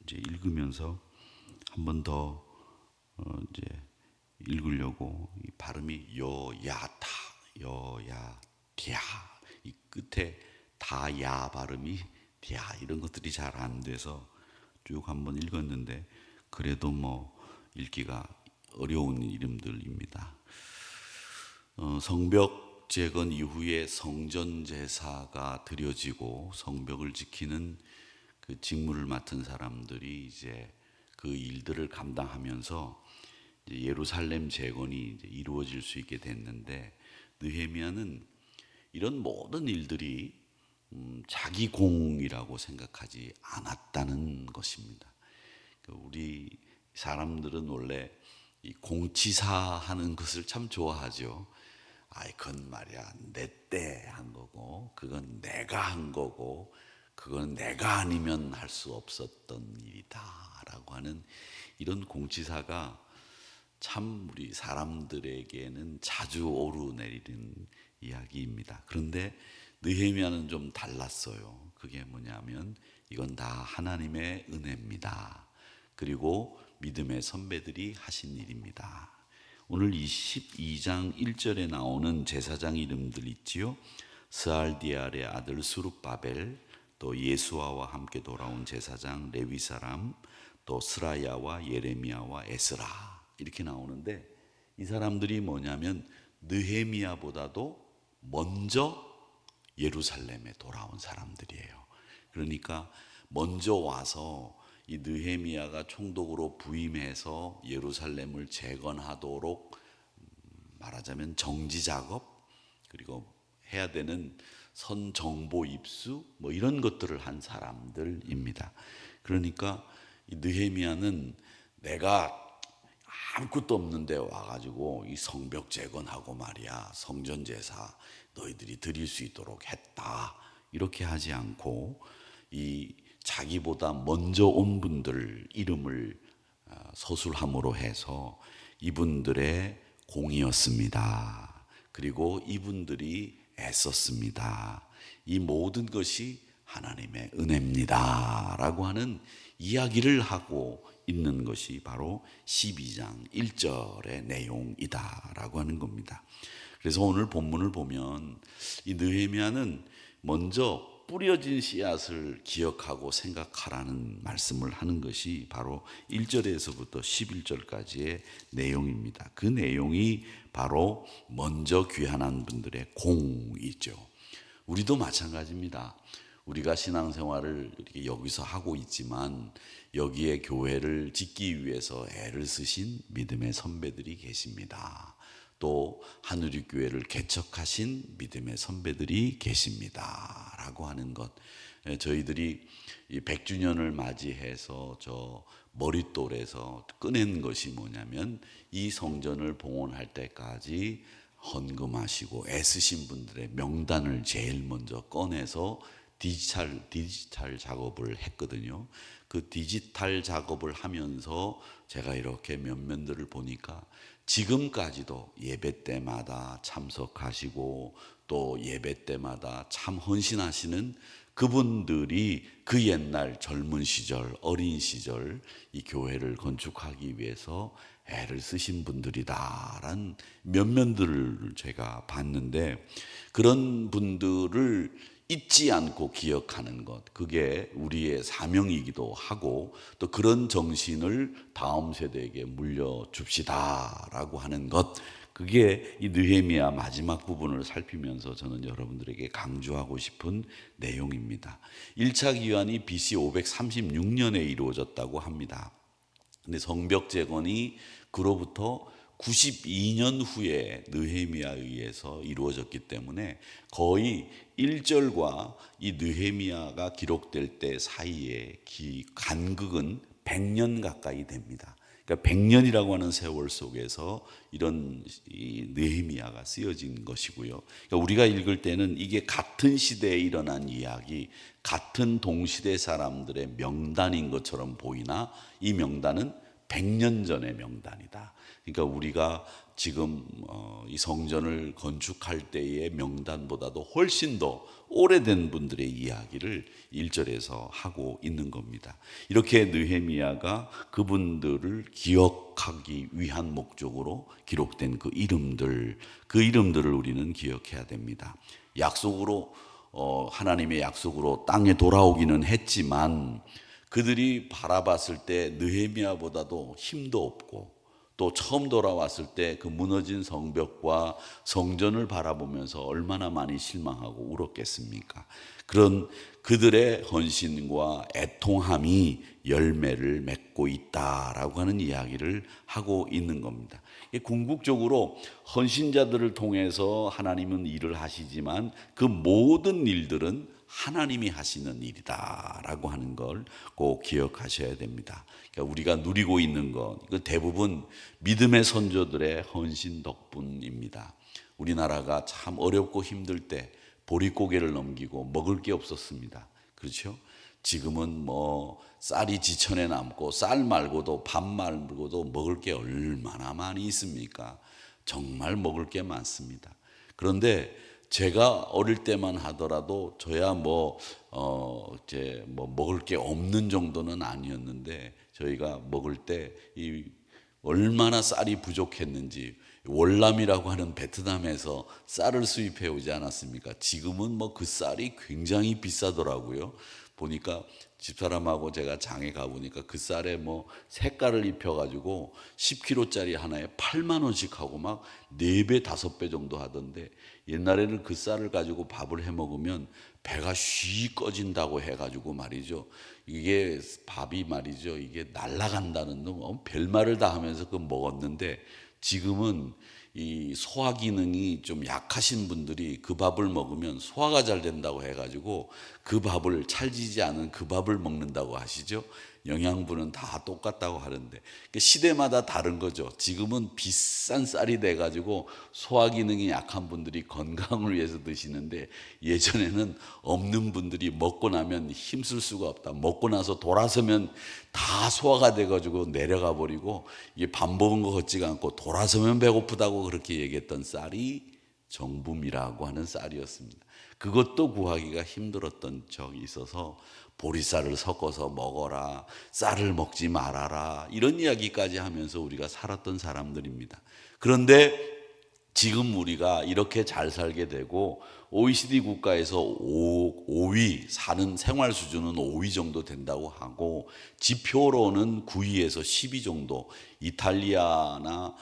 이제 읽으면서 한 번 더 이제 읽으려고 이 발음이 여야타 여야디아 이 끝에 다야 발음이 디아 이런 것들이 잘 안 돼서 쭉 한번 읽었는데 그래도 뭐 읽기가 어려운 이름들입니다. 성벽 재건 이후에 성전 제사가 드려지고 성벽을 지키는 그 직무를 맡은 사람들이 이제 그 일들을 감당하면서 이제 예루살렘 재건이 이제 이루어질 수 있게 됐는데 느헤미야는 이런 모든 일들이 자기 공이라고 생각하지 않았다는 것입니다. 우리 사람들은 원래 이 공치사하는 것을 참 좋아하죠. 그건 말이야 내 때 한 거고 그건 내가 한 거고 그건 내가 아니면 할 수 없었던 일이다라고 하는 이런 공치사가 참 우리 사람들에게는 자주 오르내리는 이야기입니다. 그런데 느헤미야는 좀 달랐어요. 그게 뭐냐면 이건 다 하나님의 은혜입니다. 그리고 믿음의 선배들이 하신 일입니다. 오늘 22장 1절에 나오는 제사장 이름들 있지요. 스알디알의 아들 수룹바벨, 또 예수아와 함께 돌아온 제사장 레위 사람, 또 스라야와 예레미야와 에스라 이렇게 나오는데 이 사람들이 뭐냐면 느헤미야보다도 먼저 예루살렘에 돌아온 사람들이에요. 그러니까 먼저 와서 이 느헤미야가 총독으로 부임해서 예루살렘을 재건하도록 말하자면 정지 작업 그리고 해야 되는 선 정보 입수 뭐 이런 것들을 한 사람들입니다. 그러니까 이 느헤미야는 내가 아무것도 없는데 와가지고 이 성벽 재건하고 말이야 성전 제사 너희들이 드릴 수 있도록 했다 이렇게 하지 않고 이 자기보다 먼저 온 분들 이름을 서술함으로 해서 이분들의 공이었습니다. 그리고 이분들이 애썼습니다. 이 모든 것이 하나님의 은혜입니다 라고 하는 이야기를 하고 있는 것이 바로 12장 1절의 내용이다 라고 하는 겁니다. 그래서 오늘 본문을 보면 이 느헤미야는 먼저 뿌려진 씨앗을 기억하고 생각하라는 말씀을 하는 것이 바로 1절에서부터 11절까지의 내용입니다. 그 내용이 바로 먼저 귀환한 분들의 공이죠. 우리도 마찬가지입니다. 우리가 신앙생활을 이렇게 여기서 하고 있지만 여기에 교회를 짓기 위해서 애를 쓰신 믿음의 선배들이 계십니다. 또 하누리교회를 개척하신 믿음의 선배들이 계십니다 라고 하는 것, 저희들이 이 100주년을 맞이해서 저 머릿돌에서 꺼낸 것이 뭐냐면 이 성전을 봉헌할 때까지 헌금하시고 애쓰신 분들의 명단을 제일 먼저 꺼내서 디지털 작업을 했거든요. 그 디지털 작업을 하면서 제가 이렇게 면면들을 보니까 지금까지도 예배 때마다 참석하시고 또 예배 때마다 참 헌신하시는 그분들이 그 옛날 젊은 시절 어린 시절 이 교회를 건축하기 위해서 애를 쓰신 분들이다라는 면면들을 제가 봤는데 그런 분들을 잊지 않고 기억하는 것, 그게 우리의 사명이기도 하고 또 그런 정신을 다음 세대에게 물려줍시다라고 하는 것, 그게 이 느헤미야 마지막 부분을 살피면서 저는 여러분들에게 강조하고 싶은 내용입니다. 1차 기환이 BC 536년에 이루어졌다고 합니다. 근데 성벽 재건이 그로부터 92년 후에 느헤미야에 의해서 이루어졌기 때문에 거의 1절과 이 느헤미야가 기록될 때 사이에 간극은 100년 가까이 됩니다. 그러니까 100년이라고 하는 세월 속에서 이런 이 느헤미야가 쓰여진 것이고요. 그러니까 우리가 읽을 때는 이게 같은 시대에 일어난 이야기, 같은 동시대 사람들의 명단인 것처럼 보이나 이 명단은 100년 전의 명단이다. 그러니까 우리가 지금 이 성전을 건축할 때의 명단보다도 훨씬 더 오래된 분들의 이야기를 1절에서 하고 있는 겁니다. 이렇게 느헤미야가 그분들을 기억하기 위한 목적으로 기록된 그 이름들을 우리는 기억해야 됩니다. 약속으로 하나님의 약속으로 땅에 돌아오기는 했지만 그들이 바라봤을 때 느헤미야보다도 힘도 없고 또 처음 돌아왔을 때 그 무너진 성벽과 성전을 바라보면서 얼마나 많이 실망하고 울었겠습니까? 그런 그들의 헌신과 애통함이 열매를 맺고 있다라고 하는 이야기를 하고 있는 겁니다. 궁극적으로 헌신자들을 통해서 하나님은 일을 하시지만 그 모든 일들은 하나님이 하시는 일이다라고 하는 걸 꼭 기억하셔야 됩니다. 그러니까 우리가 누리고 있는 것, 이거 대부분 믿음의 선조들의 헌신 덕분입니다. 우리나라가 참 어렵고 힘들 때 보릿고개를 넘기고 먹을 게 없었습니다. 그렇죠? 지금은 뭐 쌀이 지천에 남고 쌀 말고도 밥 말고도 먹을 게 얼마나 많이 있습니까? 정말 먹을 게 많습니다. 그런데 제가 어릴 때만 하더라도 저야 이제 먹을 게 없는 정도는 아니었는데 저희가 먹을 때 이 얼마나 쌀이 부족했는지 월남이라고 하는 베트남에서 쌀을 수입해 오지 않았습니까? 지금은 그 쌀이 굉장히 비싸더라고요. 보니까 집사람하고 제가 장에 가보니까 그 쌀에 색깔을 입혀가지고 10kg짜리 하나에 8만 원씩 하고 막 4배, 5배 정도 하던데 옛날에는 그 쌀을 가지고 밥을 해 먹으면 배가 쉬 꺼진다고 해가지고 말이죠. 이게 밥이 말이죠. 이게 날아간다는 별말을 다 하면서 그 먹었는데 지금은 이 소화 기능이 좀 약하신 분들이 그 밥을 먹으면 소화가 잘 된다고 해가지고 그 밥을 찰지지 않은 그 밥을 먹는다고 하시죠. 영양분은 다 똑같다고 하는데 시대마다 다른 거죠. 지금은 비싼 쌀이 돼가지고 소화 기능이 약한 분들이 건강을 위해서 드시는데 예전에는 없는 분들이 먹고 나면 힘쓸 수가 없다. 먹고 나서 돌아서면 다 소화가 돼가지고 내려가 버리고 이게 밥 먹은 거 같지가 않고 돌아서면 배고프다고 그렇게 얘기했던 쌀이 정붐이라고 하는 쌀이었습니다. 그것도 구하기가 힘들었던 적이 있어서 보리쌀을 섞어서 먹어라, 쌀을 먹지 말아라, 이런 이야기까지 하면서 우리가 살았던 사람들입니다. 그런데 지금 우리가 이렇게 잘 살게 되고 OECD 국가에서 5위 사는 생활 수준은 5위 정도 된다고 하고 지표로는 9위에서 10위 정도, 이탈리아나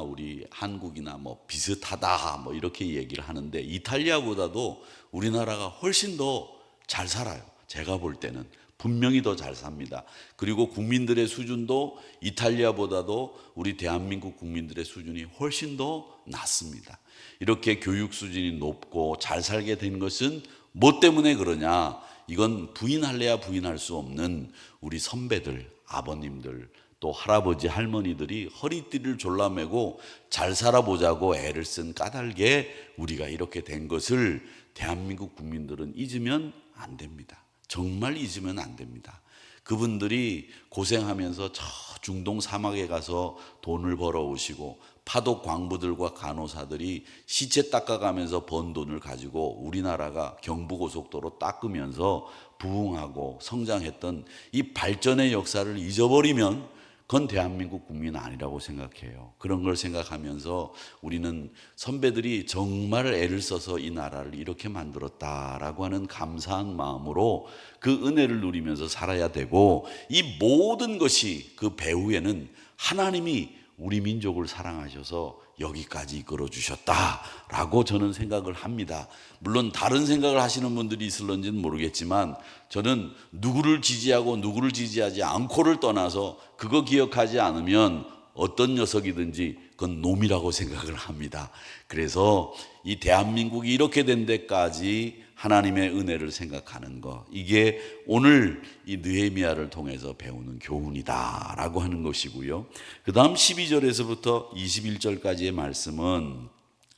우리 한국이나 비슷하다 이렇게 얘기를 하는데 이탈리아보다도 우리나라가 훨씬 더 잘 살아요. 제가 볼 때는 분명히 더 잘 삽니다. 그리고 국민들의 수준도 이탈리아보다도 우리 대한민국 국민들의 수준이 훨씬 더 낮습니다. 이렇게 교육 수준이 높고 잘 살게 된 것은 뭐 때문에 그러냐? 이건 부인할래야 부인할 수 없는 우리 선배들, 아버님들, 또 할아버지, 할머니들이 허리띠를 졸라매고 잘 살아보자고 애를 쓴 까닭에 우리가 이렇게 된 것을 대한민국 국민들은 잊으면 안 됩니다. 정말 잊으면 안 됩니다. 그분들이 고생하면서 저 중동 사막에 가서 돈을 벌어오시고 파독 광부들과 간호사들이 시체 닦아가면서 번 돈을 가지고 우리나라가 경부고속도로 닦으면서 부흥하고 성장했던 이 발전의 역사를 잊어버리면 그건 대한민국 국민은 아니라고 생각해요. 그런 걸 생각하면서 우리는 선배들이 정말 애를 써서 이 나라를 이렇게 만들었다라고 하는 감사한 마음으로 그 은혜를 누리면서 살아야 되고 이 모든 것이 그 배후에는 하나님이 우리 민족을 사랑하셔서 여기까지 이끌어 주셨다라고 저는 생각을 합니다. 물론 다른 생각을 하시는 분들이 있을런지는 모르겠지만 저는 누구를 지지하고 누구를 지지하지 않고를 떠나서 그거 기억하지 않으면 어떤 녀석이든지 그건 놈이라고 생각을 합니다. 그래서 이 대한민국이 이렇게 된 데까지 하나님의 은혜를 생각하는 것, 이게 오늘 이 느헤미야를 통해서 배우는 교훈이다라고 하는 것이고요. 그 다음 12절에서부터 21절까지의 말씀은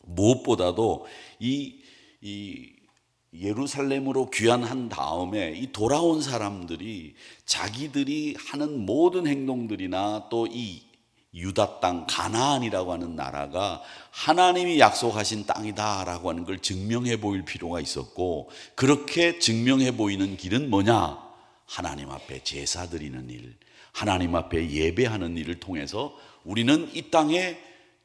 무엇보다도 이 예루살렘으로 귀환한 다음에 이 돌아온 사람들이 자기들이 하는 모든 행동들이나 또 이 유다 땅 가나안이라고 하는 나라가 하나님이 약속하신 땅이다라고 하는 걸 증명해 보일 필요가 있었고, 그렇게 증명해 보이는 길은 뭐냐? 하나님 앞에 제사 드리는 일, 하나님 앞에 예배하는 일을 통해서 우리는 이 땅에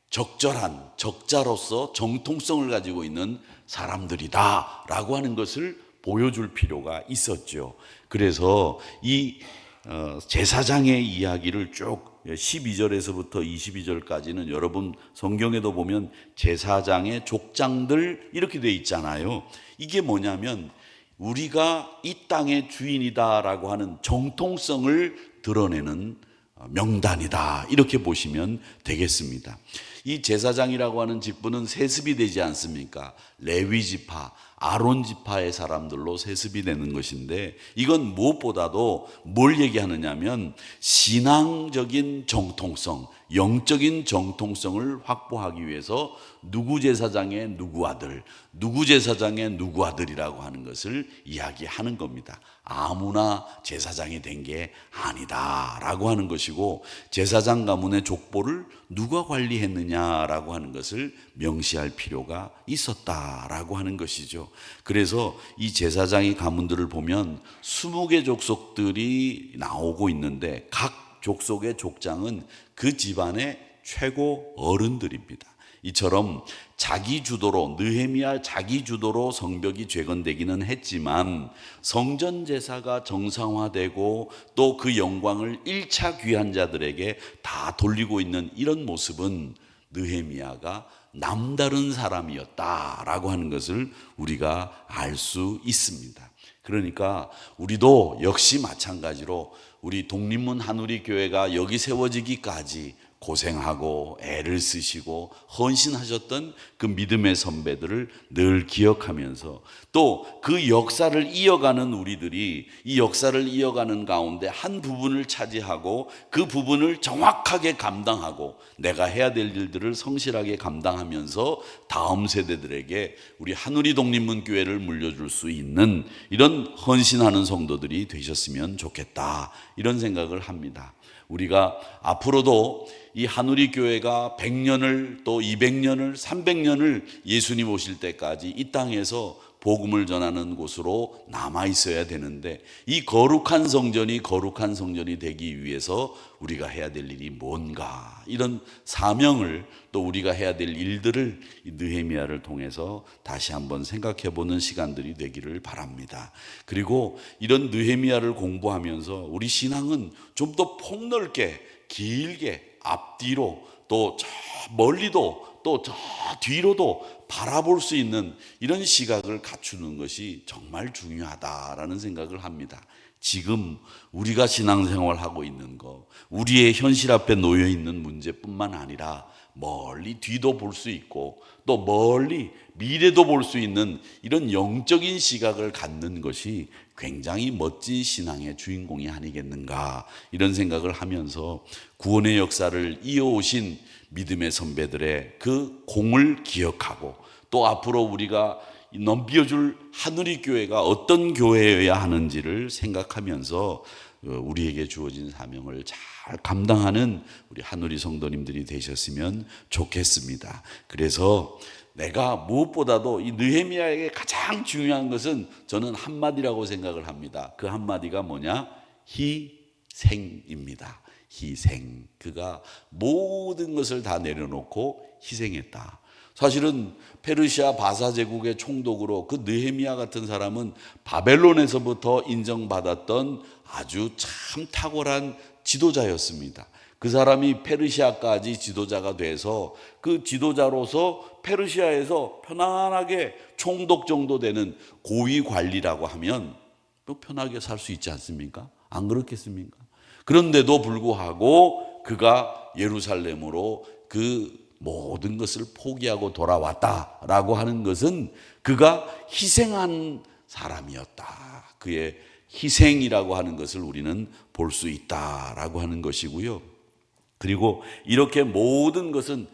적절한 적자로서 정통성을 가지고 있는 사람들이다 라고 하는 것을 보여줄 필요가 있었죠. 그래서 이 제사장의 이야기를 쭉 12절에서부터 22절까지는 여러분 성경에도 보면 제사장의 족장들 이렇게 돼 있잖아요. 이게 뭐냐면 우리가 이 땅의 주인이다라고 하는 정통성을 드러내는 명단이다, 이렇게 보시면 되겠습니다. 이 제사장이라고 하는 직분은 세습이 되지 않습니까? 레위 지파, 아론 지파의 사람들로 세습이 되는 것인데, 이건 무엇보다도 뭘 얘기하느냐면 신앙적인 정통성, 영적인 정통성을 확보하기 위해서 누구 제사장의 누구 아들, 누구 제사장의 누구 아들이라고 하는 것을 이야기하는 겁니다. 아무나 제사장이 된 게 아니다라고 하는 것이고, 제사장 가문의 족보를 누가 관리했느냐라고 하는 것을 명시할 필요가 있었다라고 하는 것이죠. 그래서 이 제사장의 가문들을 보면 20개 족속들이 나오고 있는데, 각 족속의 족장은 그 집안의 최고 어른들입니다. 이처럼 자기 주도로, 느헤미야 자기 주도로 성벽이 재건되기는 했지만 성전 제사가 정상화되고 또 그 영광을 1차 귀환자들에게 다 돌리고 있는 이런 모습은 느헤미야가 남다른 사람이었다라고 하는 것을 우리가 알 수 있습니다. 그러니까 우리도 역시 마찬가지로 우리 독립문 한우리교회가 여기 세워지기까지 고생하고 애를 쓰시고 헌신하셨던 그 믿음의 선배들을 늘 기억하면서, 또 그 역사를 이어가는 우리들이 이 역사를 이어가는 가운데 한 부분을 차지하고 그 부분을 정확하게 감당하고 내가 해야 될 일들을 성실하게 감당하면서 다음 세대들에게 우리 한우리 독립문교회를 물려줄 수 있는 이런 헌신하는 성도들이 되셨으면 좋겠다, 이런 생각을 합니다. 우리가 앞으로도 이 한우리 교회가 100년을 또 200년을 300년을 예수님 오실 때까지 이 땅에서 복음을 전하는 곳으로 남아 있어야 되는데, 이 거룩한 성전이 거룩한 성전이 되기 위해서 우리가 해야 될 일이 뭔가, 이런 사명을 또 우리가 해야 될 일들을 이 느헤미야를 통해서 다시 한번 생각해 보는 시간들이 되기를 바랍니다. 그리고 이런 느헤미야를 공부하면서 우리 신앙은 좀 더 폭넓게 길게 앞뒤로 또 저 멀리도 또 저 뒤로도 바라볼 수 있는 이런 시각을 갖추는 것이 정말 중요하다라는 생각을 합니다. 지금 우리가 신앙생활하고 있는 거, 우리의 현실 앞에 놓여 있는 문제뿐만 아니라 멀리 뒤도 볼 수 있고 또 멀리 미래도 볼 수 있는 이런 영적인 시각을 갖는 것이 굉장히 멋진 신앙의 주인공이 아니겠는가, 이런 생각을 하면서 구원의 역사를 이어오신 믿음의 선배들의 그 공을 기억하고, 또 앞으로 우리가 넘겨줄 한우리 교회가 어떤 교회여야 하는지를 생각하면서 우리에게 주어진 사명을 잘 감당하는 우리 한우리 성도님들이 되셨으면 좋겠습니다. 그래서 내가 무엇보다도 이 느헤미야에게 가장 중요한 것은 저는 한마디라고 생각을 합니다. 그 한마디가 뭐냐? 희생입니다. 희생. 그가 모든 것을 다 내려놓고 희생했다. 사실은 페르시아 바사 제국의 총독으로 그 느헤미야 같은 사람은 바벨론에서부터 인정받았던 아주 참 탁월한 지도자였습니다. 그 사람이 페르시아까지 지도자가 돼서 그 지도자로서 페르시아에서 편안하게 총독 정도 되는 고위 관리라고 하면 또 편하게 살 수 있지 않습니까? 안 그렇겠습니까? 그런데도 불구하고 그가 예루살렘으로 그 모든 것을 포기하고 돌아왔다라고 하는 것은 그가 희생한 사람이었다. 그의 희생이라고 하는 것을 우리는 볼 수 있다라고 하는 것이고요. 그리고 이렇게 모든 것은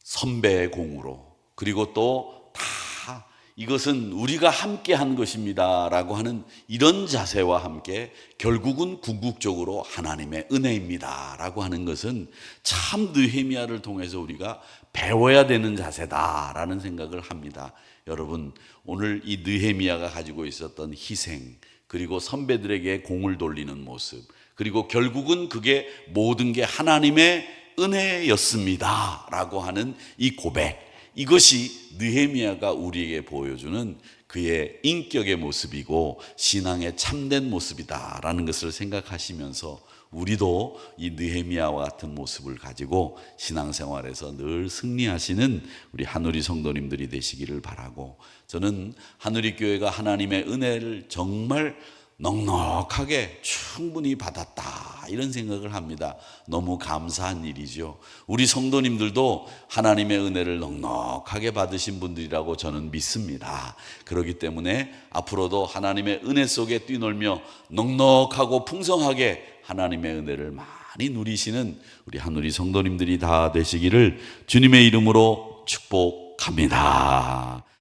선배의 공으로, 그리고 또 다 이것은 우리가 함께 한 것입니다 라고 하는 이런 자세와 함께 결국은 궁극적으로 하나님의 은혜입니다 라고 하는 것은 참 느헤미야를 통해서 우리가 배워야 되는 자세다라는 생각을 합니다. 여러분, 오늘 이 느헤미야가 가지고 있었던 희생, 그리고 선배들에게 공을 돌리는 모습, 그리고 결국은 그게 모든 게 하나님의 은혜였습니다 라고 하는 이 고백, 이것이 느헤미야가 우리에게 보여주는 그의 인격의 모습이고 신앙의 참된 모습이다라는 것을 생각하시면서 우리도 이 느헤미야와 같은 모습을 가지고 신앙생활에서 늘 승리하시는 우리 한우리 성도님들이 되시기를 바라고, 저는 한우리 교회가 하나님의 은혜를 정말 넉넉하게 충분히 받았다 이런 생각을 합니다. 너무 감사한 일이죠. 우리 성도님들도 하나님의 은혜를 넉넉하게 받으신 분들이라고 저는 믿습니다. 그렇기 때문에 앞으로도 하나님의 은혜 속에 뛰놀며 넉넉하고 풍성하게 하나님의 은혜를 많이 누리시는 우리 한우리 성도님들이 다 되시기를 주님의 이름으로 축복합니다.